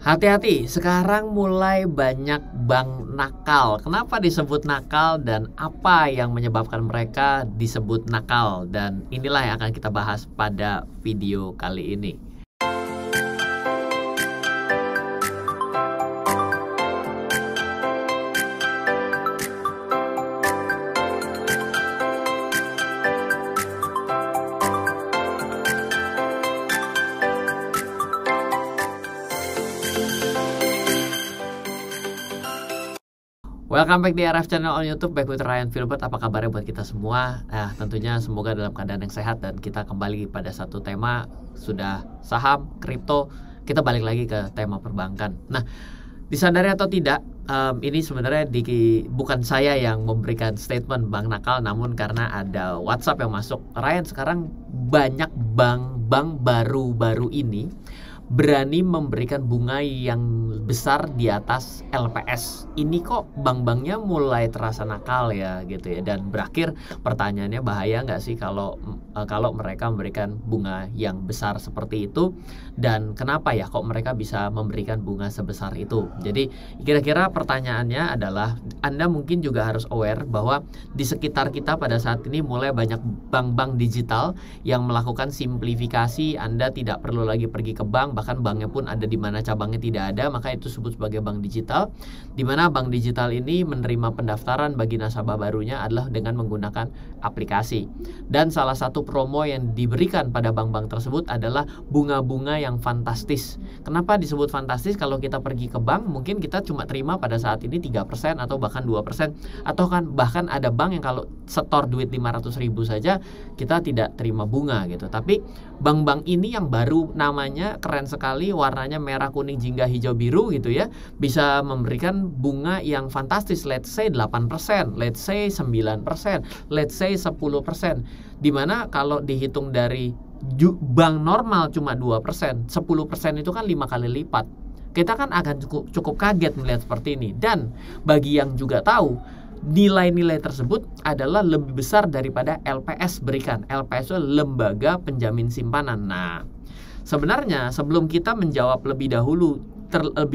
Hati-hati, sekarang mulai banyak bank nakal. Kenapa disebut nakal dan apa yang menyebabkan mereka disebut nakal? Dan inilah yang akan kita bahas pada video kali ini. Welcome back di RF Channel on YouTube, back with Ryan Filbert. Apa kabarnya buat kita semua? Nah, tentunya semoga dalam keadaan yang sehat dan kita kembali pada satu tema, sudah saham, kripto, kita balik lagi ke tema perbankan. Nah, disadari atau tidak, ini sebenarnya bukan saya yang memberikan statement bank nakal, namun karena ada WhatsApp yang masuk. Ryan, sekarang banyak bank baru-baru ini berani memberikan bunga yang besar di atas LPS. Ini kok bank-banknya mulai terasa nakal ya gitu ya. Dan berakhir pertanyaannya, bahaya nggak sih kalau mereka memberikan bunga yang besar seperti itu? Dan kenapa ya kok mereka bisa memberikan bunga sebesar itu? Jadi kira-kira pertanyaannya adalah, Anda mungkin juga harus aware bahwa di sekitar kita pada saat ini mulai banyak bank-bank digital yang melakukan simplifikasi. Anda tidak perlu lagi pergi ke bank, bahkan banknya pun ada di mana cabangnya tidak ada, maka itu disebut sebagai bank digital, di mana bank digital ini menerima pendaftaran bagi nasabah barunya adalah dengan menggunakan aplikasi. Dan salah satu promo yang diberikan pada bank-bank tersebut adalah bunga-bunga yang fantastis. Kenapa disebut fantastis? Kalau kita pergi ke bank, mungkin kita cuma terima pada saat ini 3% atau bahkan 2%, atau bahkan ada bank yang kalau setor duit 500.000 saja kita tidak terima bunga gitu. Tapi bank-bank ini yang baru, namanya keren sekali, warnanya merah, kuning, jingga, hijau, biru gitu ya, bisa memberikan bunga yang fantastis. Let's say 8%, let's say 9%, let's say 10%. Dimana kalau dihitung dari bank normal cuma 2%, 10% itu kan 5 kali lipat. Kita kan akan cukup kaget melihat seperti ini. Dan bagi yang juga tahu, nilai-nilai tersebut adalah lebih besar daripada LPS berikan. LPS itu lembaga penjamin simpanan. Nah, sebenarnya sebelum kita menjawab lebih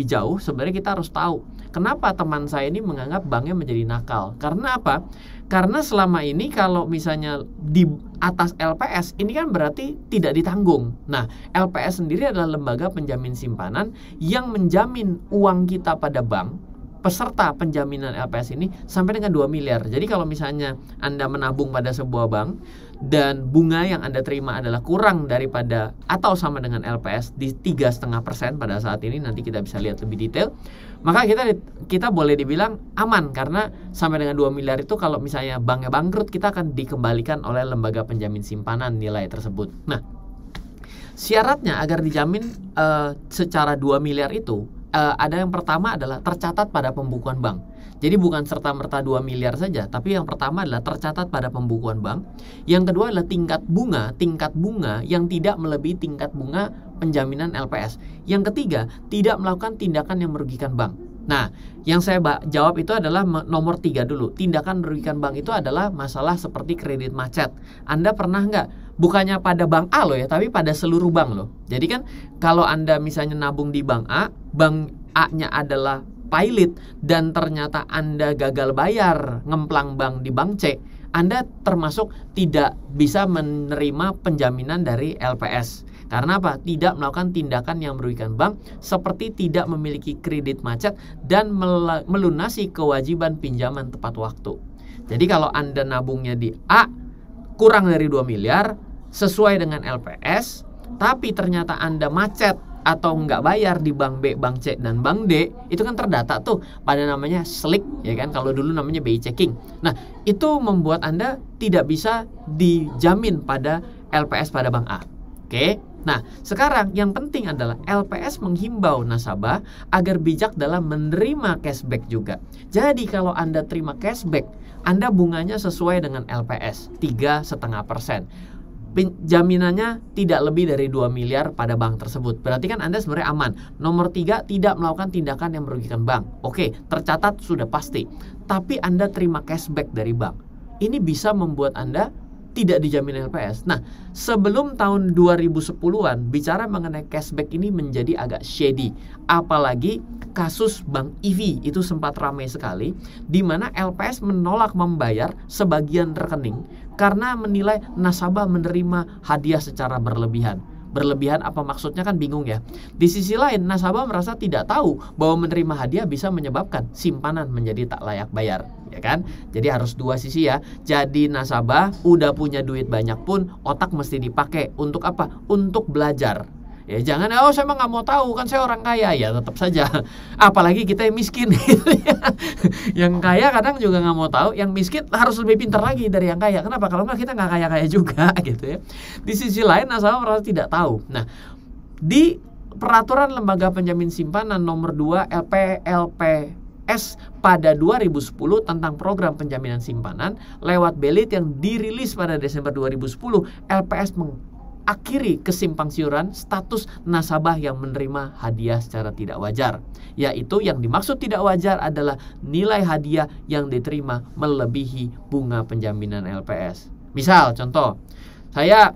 jauh, sebenarnya kita harus tahu kenapa teman saya ini menganggap banknya menjadi nakal. Karena apa? Karena selama ini kalau misalnya di atas LPS, ini kan berarti tidak ditanggung. Nah, LPS sendiri adalah lembaga penjamin simpanan yang menjamin uang kita pada bank. Peserta penjaminan LPS ini sampai dengan 2 miliar. Jadi kalau misalnya Anda menabung pada sebuah bank dan bunga yang Anda terima adalah kurang daripada atau sama dengan LPS di 3,5% pada saat ini, nanti kita bisa lihat lebih detail, maka kita boleh dibilang aman, karena sampai dengan 2 miliar itu kalau misalnya banknya bangkrut, kita akan dikembalikan oleh lembaga penjamin simpanan nilai tersebut. Nah, syaratnya agar dijamin secara 2 miliar itu, ada yang pertama adalah tercatat pada pembukuan bank. Jadi bukan serta-merta 2 miliar saja, tapi yang pertama adalah tercatat pada pembukuan bank. Yang kedua adalah tingkat bunga yang tidak melebihi tingkat bunga penjaminan LPS. Yang ketiga, tidak melakukan tindakan yang merugikan bank. Nah, yang saya jawab itu adalah nomor 3 dulu. Tindakan merugikan bank itu adalah masalah seperti kredit macet. Anda pernah nggak? Bukannya pada bank A loh ya, tapi pada seluruh bank loh. Jadi kan kalau Anda misalnya nabung di bank A-nya adalah pilot, dan ternyata Anda gagal bayar, ngemplang bank di bank C, Anda termasuk tidak bisa menerima penjaminan dari LPS. Karena apa? Tidak melakukan tindakan yang merugikan bank, seperti tidak memiliki kredit macet dan melunasi kewajiban pinjaman tepat waktu. Jadi kalau Anda nabungnya di A kurang dari 2 miliar sesuai dengan LPS, tapi ternyata Anda macet atau nggak bayar di bank B, bank C, dan bank D, itu kan terdata tuh pada namanya SLIC, ya kan? Kalau dulu namanya BI checking. Nah, itu membuat Anda tidak bisa dijamin pada LPS pada bank A. Oke? Nah, sekarang yang penting adalah LPS menghimbau nasabah agar bijak dalam menerima cashback juga. Jadi kalau Anda terima cashback, Anda bunganya sesuai dengan LPS 3,5%. Jaminannya tidak lebih dari 2 miliar pada bank tersebut. Berarti kan Anda sebenarnya aman. Nomor 3, tidak melakukan tindakan yang merugikan bank. Oke, tercatat sudah pasti. Tapi Anda terima cashback dari bank. Ini bisa membuat Anda tidak dijamin LPS. Nah, sebelum tahun 2010-an bicara mengenai cashback ini menjadi agak shady. Apalagi kasus Bank EV itu sempat ramai sekali, di mana LPS menolak membayar sebagian rekening karena menilai nasabah menerima hadiah secara berlebihan. Berlebihan apa maksudnya kan bingung ya. Di sisi lain, nasabah merasa tidak tahu bahwa menerima hadiah bisa menyebabkan simpanan menjadi tak layak bayar, ya kan? Jadi harus dua sisi ya. Jadi nasabah udah punya duit banyak pun otak mesti dipakai untuk apa? Untuk belajar. Ya jangan, oh saya mah nggak mau tahu, kan saya orang kaya. Ya tetap saja. Apalagi kita yang miskin gitu ya. Yang kaya kadang juga nggak mau tahu, yang miskin harus lebih pintar lagi dari yang kaya. Kenapa? Kalau nggak kita nggak kaya-kaya juga gitu ya. Di sisi lain nasabah merasa tidak tahu. Nah, di peraturan lembaga penjamin simpanan nomor 2 LPLPS pada 2010 tentang program penjaminan simpanan lewat belit yang dirilis pada Desember 2010, LPS akhiri kesimpangsiuran status nasabah yang menerima hadiah secara tidak wajar. Yaitu yang dimaksud tidak wajar adalah nilai hadiah yang diterima melebihi bunga penjaminan LPS. Misal contoh, saya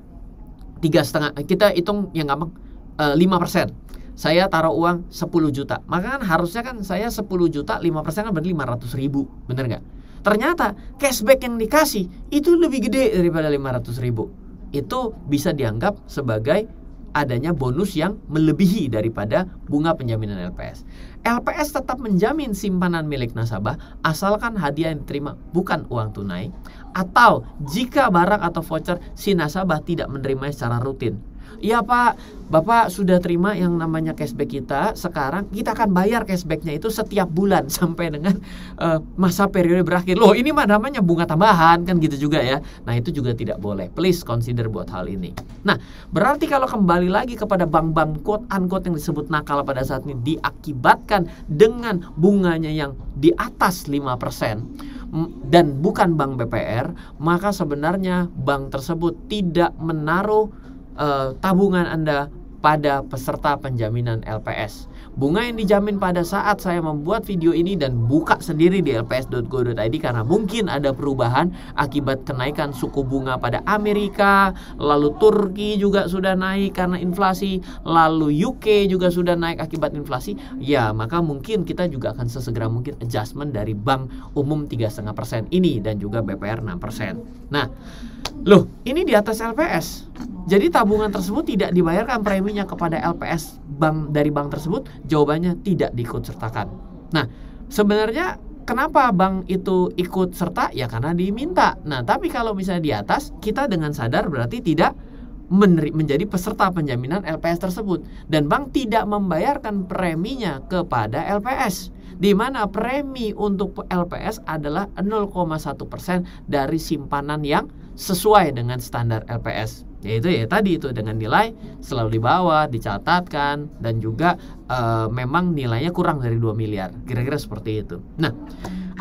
3,5, kita hitung yang gampang 5%. Saya taruh uang 10 juta. Maka kan harusnya kan saya 10 juta 5% kan berarti 500 ribu. Bener nggak? Ternyata cashback yang dikasih itu lebih gede daripada 500 ribu. Itu bisa dianggap sebagai adanya bonus yang melebihi daripada bunga penjaminan LPS. LPS tetap menjamin simpanan milik nasabah asalkan hadiah yang diterima bukan uang tunai, atau jika barang atau voucher si nasabah tidak menerimanya secara rutin. Iya Pak, Bapak sudah terima yang namanya cashback kita. Sekarang kita akan bayar cashbacknya itu setiap bulan sampai dengan masa periode berakhir. Loh ini mah namanya bunga tambahan kan gitu juga ya. Nah itu juga tidak boleh. Please consider buat hal ini. Nah berarti kalau kembali lagi kepada bank-bank quote unquote yang disebut nakal pada saat ini diakibatkan dengan bunganya yang di atas 5% dan bukan bank BPR, maka sebenarnya bank tersebut tidak menaruh tabungan Anda pada peserta penjaminan LPS. Bunga yang dijamin pada saat saya membuat video ini dan buka sendiri di lps.go.id karena mungkin ada perubahan akibat kenaikan suku bunga pada Amerika, lalu Turki juga sudah naik karena inflasi, lalu UK juga sudah naik akibat inflasi. Ya, maka mungkin kita juga akan sesegera mungkin adjustment dari bank umum 3,5% ini dan juga BPR 6%. Nah, loh, ini di atas LPS. Jadi tabungan tersebut tidak dibayarkan preminya kepada LPS bank dari bank tersebut. Jawabannya tidak diikutsertakan. Nah, sebenarnya kenapa bank itu ikut serta? Ya karena diminta. Nah, tapi kalau misalnya di atas, kita dengan sadar berarti tidak menjadi peserta penjaminan LPS tersebut. Dan bank tidak membayarkan preminya kepada LPS, di mana premi untuk LPS adalah 0,1% dari simpanan yang sesuai dengan standar LPS, yaitu ya tadi itu dengan nilai selalu di bawah, dicatatkan, dan juga memang nilainya kurang dari 2 miliar, kira-kira seperti itu. Nah,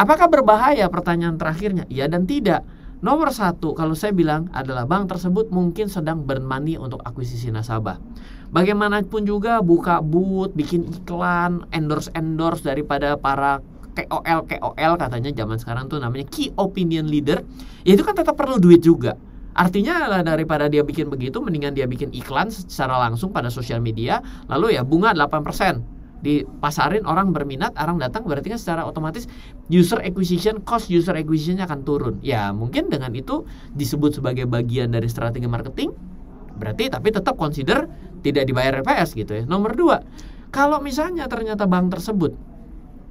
apakah berbahaya? Pertanyaan terakhirnya, iya dan tidak. Nomor satu, kalau saya bilang adalah bank tersebut mungkin sedang burn money untuk akuisisi nasabah. Bagaimanapun juga buka booth, bikin iklan, endorse daripada para KOL katanya zaman sekarang tuh namanya key opinion leader, ya itu kan tetap perlu duit juga. Artinya daripada dia bikin begitu, mendingan dia bikin iklan secara langsung pada sosial media, lalu ya bunga 8%, dipasarin, orang berminat, orang datang, berarti kan secara otomatis cost user acquisition akan turun. Ya mungkin dengan itu disebut sebagai bagian dari strategi marketing, berarti tapi tetap consider tidak dibayar LPS gitu ya. Nomor 2, kalau misalnya ternyata bank tersebut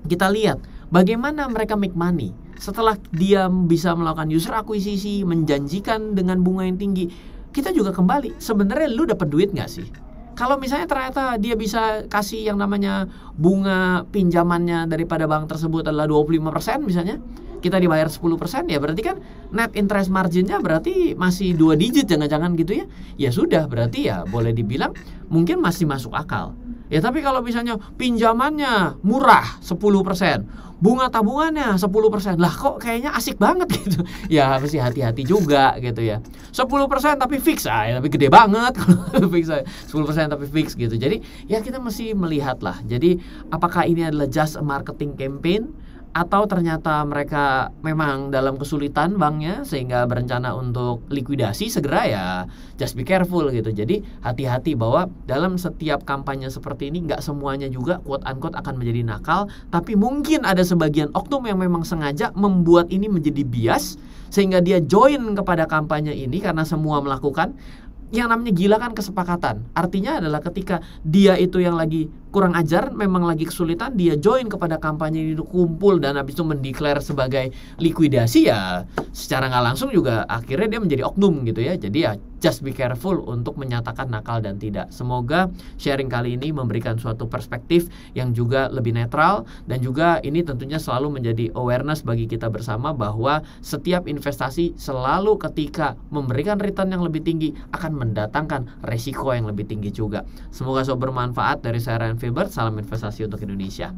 kita lihat bagaimana mereka make money setelah dia bisa melakukan user akuisisi, menjanjikan dengan bunga yang tinggi, kita juga kembali, sebenarnya lu dapat duit nggak sih? Kalau misalnya ternyata dia bisa kasih yang namanya bunga pinjamannya daripada bank tersebut adalah 25% misalnya, kita dibayar 10%, ya berarti kan net interest marginnya berarti masih 2 digit, jangan-jangan gitu ya. Ya sudah, berarti ya boleh dibilang mungkin masih masuk akal. Ya tapi kalau misalnya pinjamannya murah 10%, bunga tabungannya 10%, lah kok kayaknya asik banget gitu. Ya mesti hati-hati juga gitu ya. 10% tapi fix, tapi gede banget kalau fix 10% tapi fix gitu. Jadi ya kita mesti melihat lah. Jadi apakah ini adalah just a marketing campaign atau ternyata mereka memang dalam kesulitan banknya sehingga berencana untuk likuidasi segera, ya just be careful gitu. Jadi hati-hati bahwa dalam setiap kampanye seperti ini nggak semuanya juga quote unquote akan menjadi nakal, tapi mungkin ada sebagian oknum yang memang sengaja membuat ini menjadi bias sehingga dia join kepada kampanye ini karena semua melakukan. Yang namanya gila kan kesepakatan. Artinya adalah ketika dia itu yang lagi kurang ajar, memang lagi kesulitan, dia join kepada kampanye ini, kumpul dan habis itu mendeklar sebagai likuidasi, ya secara nggak langsung juga akhirnya dia menjadi oknum gitu ya. Jadi ya just be careful untuk menyatakan nakal dan tidak. Semoga sharing kali ini memberikan suatu perspektif yang juga lebih netral, dan juga ini tentunya selalu menjadi awareness bagi kita bersama bahwa setiap investasi selalu ketika memberikan return yang lebih tinggi akan mendatangkan resiko yang lebih tinggi juga. Semoga bermanfaat. Dari saya Ryan Filbert, salam investasi untuk Indonesia.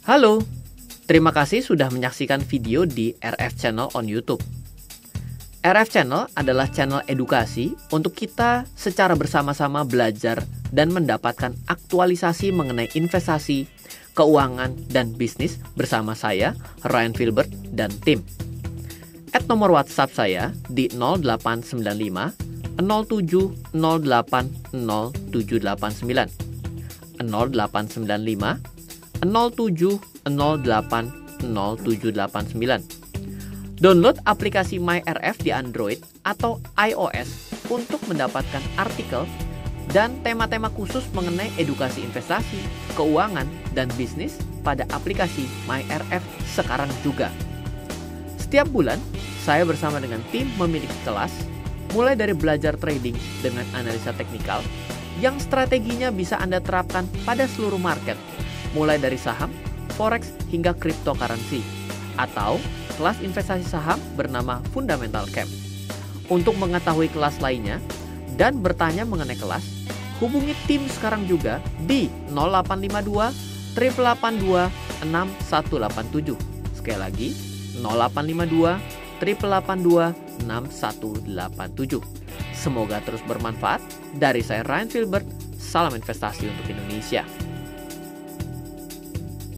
Halo, terima kasih sudah menyaksikan video di RF Channel on YouTube. RF Channel adalah channel edukasi untuk kita secara bersama-sama belajar dan mendapatkan aktualisasi mengenai investasi, keuangan, dan bisnis bersama saya, Ryan Filbert, dan tim. Add nomor WhatsApp saya di 0895 07 08 0789 0895 07 08 0789. Download aplikasi MyRF di Android atau iOS untuk mendapatkan artikel dan tema-tema khusus mengenai edukasi investasi, keuangan, dan bisnis pada aplikasi MyRF sekarang juga. Setiap bulan, saya bersama dengan tim memiliki kelas, mulai dari belajar trading dengan analisa teknikal, yang strateginya bisa Anda terapkan pada seluruh market, mulai dari saham, forex, hingga cryptocurrency, atau kelas investasi saham bernama Fundamental Camp. Untuk mengetahui kelas lainnya dan bertanya mengenai kelas, hubungi tim sekarang juga di 0852 882 6187. Sekali lagi, 0852 882 6187. Semoga terus bermanfaat. Dari saya Ryan Filbert, salam investasi untuk Indonesia.